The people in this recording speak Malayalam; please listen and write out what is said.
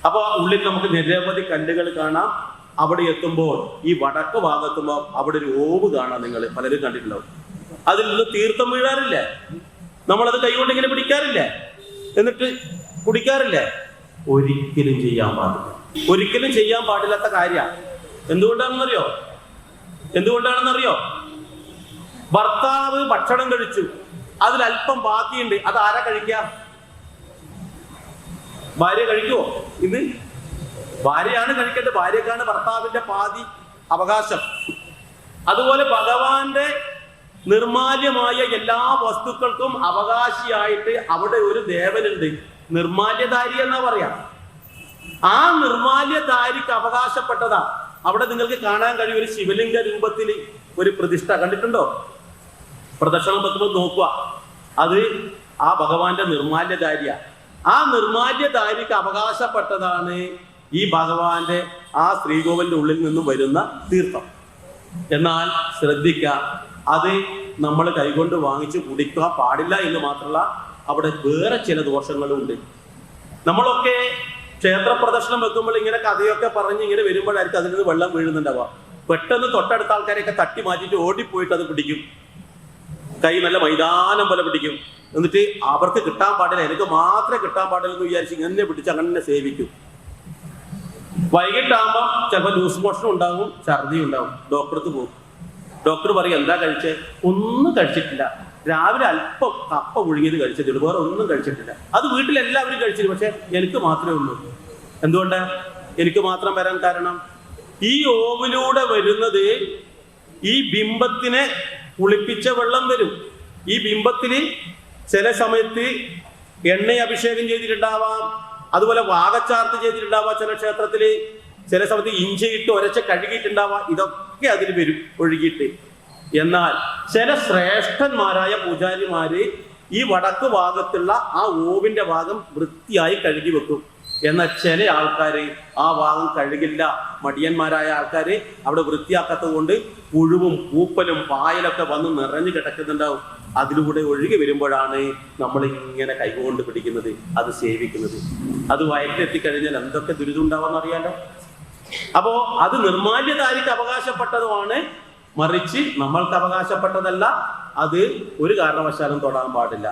അപ്പൊ ഉള്ളിൽ നമുക്ക് നിരവധി കല്ലുകൾ കാണാം. അവിടെ എത്തുമ്പോൾ ഈ വടക്ക് ഭാഗത്തുമ്പോൾ അവിടെ ഒരു ഓവ് കാണാം. നിങ്ങൾ പലരും കണ്ടിട്ടുണ്ടാവും. അതിൽ നിന്ന് തീർത്ഥം വീഴാറില്ലേ? നമ്മളത് കൈകൊണ്ട് ഇങ്ങനെ പിടിക്കാറില്ലേ? എന്നിട്ട് കുടിക്കാറില്ലേ? ഒരിക്കലും ചെയ്യാൻ പാടില്ല. ഒരിക്കലും ചെയ്യാൻ പാടില്ലാത്ത കാര്യമാണ്. എന്തുകൊണ്ടാണെന്നറിയോ? ഭർത്താവ് ഭക്ഷണം കഴിച്ചു, അതിലല്പം ബാക്കിയുണ്ട്, അത് ആരാ കഴിക്കുക? ഭാര്യ കഴിക്കുവോ? ഇത് ഭാര്യയാണ് കഴിക്കേണ്ടത്. ഭാര്യക്കാണ് ഭർത്താവിന്റെ പാതി അവകാശം. അതുപോലെ ഭഗവാന്റെ നിർമാല്യമായ എല്ലാ വസ്തുക്കൾക്കും അവകാശിയായിട്ട് അവിടെ ഒരു ദേവനുണ്ട്, നിർമാല്യധാരി എന്നാ പറയാ. ആ നിർമാല്യധാരിക്ക് അവകാശപ്പെട്ടതാ. അവിടെ നിങ്ങൾക്ക് കാണാൻ കഴിയും ഒരു ശിവലിംഗ രൂപത്തിൽ ഒരു പ്രതിഷ്ഠ കണ്ടിട്ടുണ്ടോ? പ്രദക്ഷിണം വെക്കുമ്പോൾ നോക്കുക, അത് ആ ഭഗവാന്റെ നിർമാല്യധാരിയ. ആ നിർമാല്യധാരിക്ക് അവകാശപ്പെട്ടതാണ് ഈ ഭഗവാന്റെ ആ ശ്രീകോവിലിന്റെ ഉള്ളിൽ നിന്നും വരുന്ന തീർത്ഥം. എന്നാൽ ശ്രദ്ധിക്കുക, അത് നമ്മൾ കൈകൊണ്ട് വാങ്ങിച്ച് കുടിക്കാൻ പാടില്ല എന്ന് മാത്രമല്ല, അവിടെ വേറെ ചില ദോഷങ്ങളും ഉണ്ട്. നമ്മളൊക്കെ ക്ഷേത്ര പ്രദർശനം വെക്കുമ്പോൾ ഇങ്ങനെ കഥയൊക്കെ പറഞ്ഞ് ഇങ്ങനെ വരുമ്പോഴായിരിക്കും അതിൽ നിന്ന് വെള്ളം വീഴുന്നുണ്ടാവുക. പെട്ടെന്ന് തൊട്ടടുത്ത ആൾക്കാരെയൊക്കെ തട്ടി മാറ്റിയിട്ട് ഓടിപ്പോയിട്ട് അത് പിടിക്കും. കൈ നല്ല മൈതാനം പോലെ പിടിക്കും. എന്നിട്ട് അവർക്ക് കിട്ടാൻ പാടില്ല, എനിക്ക് മാത്രമേ കിട്ടാൻ പാടില്ല എന്ന് വിചാരിച്ച് ഇങ്ങനെ പിടിച്ച് അങ്ങനെ സേവിക്കും. വൈകിട്ടാകുമ്പോൾ ചിലപ്പോൾ ലൂസ് മോഷൻ ഉണ്ടാവും, ഛർദി ഉണ്ടാവും. ഡോക്ടർക്ക് പോകും. ഡോക്ടർ പറയും എന്താ കഴിച്ചേ? ഒന്നും കഴിച്ചിട്ടില്ല, രാവിലെ അല്പം കപ്പ പുഴുങ്ങിയത് കഴിച്ചിട്ടുള്ളൂ, വേറെ ഒന്നും കഴിച്ചിട്ടില്ല. അത് വീട്ടിലെല്ലാവരും കഴിച്ചില്ല, പക്ഷെ എനിക്ക് മാത്രമേ ഉള്ളൂ. എന്തുകൊണ്ട് എനിക്ക് മാത്രം വരാൻ കാരണം? ഈ ഓവിലൂടെ വരുന്നത് ഈ ബിംബത്തിനെ കുളിപ്പിച്ച വെള്ളം വരും. ഈ ബിംബത്തിന് ചില സമയത്ത് എണ്ണ അഭിഷേകം ചെയ്തിട്ടുണ്ടാവാം, അതുപോലെ വാകച്ചാർത്ത് ചെയ്തിട്ടുണ്ടാവാം, ചില ക്ഷേത്രത്തില് ചില സമയത്ത് ഇഞ്ചിയിട്ട് ഒരച്ച കഴുകിയിട്ടുണ്ടാവാം. ഇതൊക്കെ അതിൽ വരും ഒഴുകിയിട്ട്. എന്നാൽ ചില ശ്രേഷ്ഠന്മാരായ പൂജാരിമാര് ഈ വടക്ക് ഭാഗത്തുള്ള ആ ഓവിന്റെ ഭാഗം വൃത്തിയായി കഴുകി വെക്കും. എന്നാൽ ചില ആൾക്കാര് ആ ഭാഗം കഴുകില്ല. മടിയന്മാരായ ആൾക്കാര് അവിടെ വൃത്തിയാക്കാത്തത് കൊണ്ട് പുഴുവും പൂപ്പലും പായലൊക്കെ വന്ന് നിറഞ്ഞു കിടക്കുന്നുണ്ടാവും. അതിലൂടെ ഒഴുകി വരുമ്പോഴാണ് നമ്മൾ ഇങ്ങനെ കൈകൊണ്ട് പിടിക്കുന്നത്, അത് സേവിക്കുന്നത്. അത് വയറ്റിലെത്തിക്കഴിഞ്ഞാൽ എന്തൊക്കെ ദുരിതം ഉണ്ടാവുമെന്ന് അറിയാലോ. അപ്പോ അത് നിർമാല്യധാരിക്ക് അവകാശപ്പെട്ടതുമാണ്, മറിച്ച് നമ്മൾക്ക് അവകാശപ്പെട്ടതല്ല. അത് ഒരു കാരണവശാലും തൊടാൻ പാടില്ല.